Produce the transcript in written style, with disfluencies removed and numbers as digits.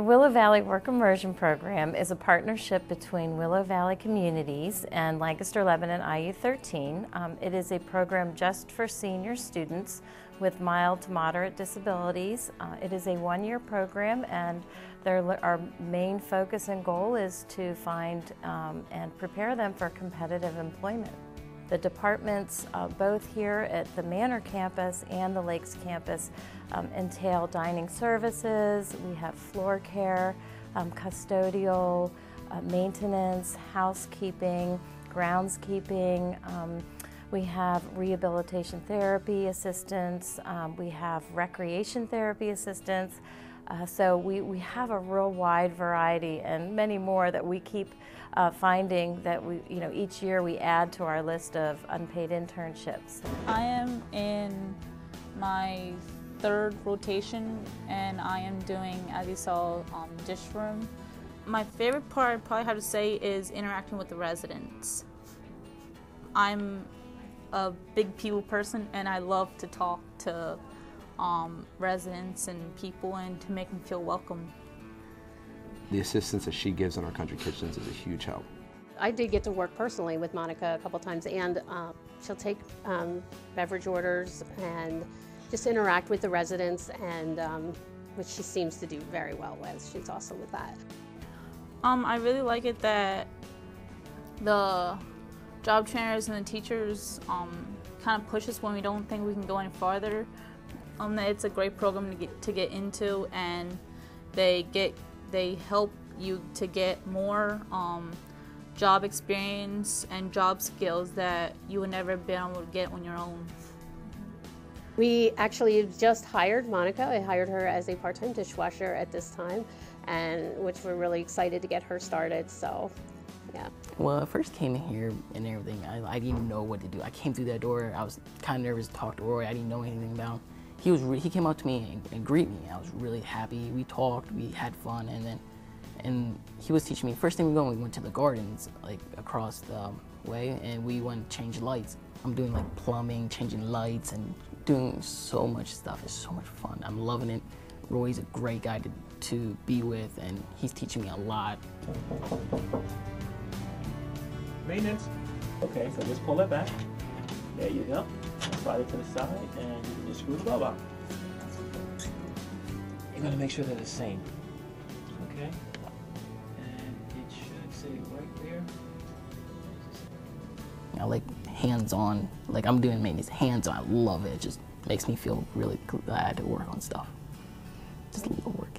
Willow Valley Work Immersion program is a partnership between Willow Valley Communities and Lancaster Lebanon IU 13. It is a program just for senior students with mild to moderate disabilities. It is a one-year program, and our main focus and goal is to find and prepare them for competitive employment. The departments, both here at the Manor campus and the Lakes campus, entail dining services. We have floor care, custodial, maintenance, housekeeping, groundskeeping. We have rehabilitation therapy assistants. We have recreation therapy assistants. So we have a real wide variety and many more that we keep finding that each year we add to our list of unpaid internships. I am in my third rotation and I am doing, as you saw, dish room. My favorite part I'd probably have to say is interacting with the residents. I'm a big people person and I love to talk to residents and people and to make them feel welcome. The assistance that she gives in our country kitchens is a huge help. I did get to work personally with Monica a couple times, and she'll take beverage orders and just interact with the residents, and which she seems to do very well with. She's awesome with that. I really like it that the job trainers and the teachers kind of push us when we don't think we can go any farther. It's a great program to get into, and they help you to get more job experience and job skills that you would never be able to get on your own. We actually just hired Monica. I hired her as a part-time dishwasher at this time, and which we're really excited to get her started. So, yeah. Well, I first came in here and everything, I didn't even know what to do. I came through that door, I was kind of nervous to talk to Roy. I didn't know anything about him. He came up to me and greeted me. I was really happy. We talked, we had fun, and he was teaching me. First thing we went to the gardens, like across the way, and we went to change lights. I'm doing like plumbing, changing lights, and doing so much stuff. It's so much fun. I'm loving it. Roy's a great guy to be with, and he's teaching me a lot. Maintenance. Okay, so just pull it back. There you go. Slide it to the side, and you can just screw the bulb out. You're gonna make sure they're the same. Okay? And it should say right there. I like hands-on, like I'm doing maintenance hands-on. I love it. It just makes me feel really glad to work on stuff. Just a little work.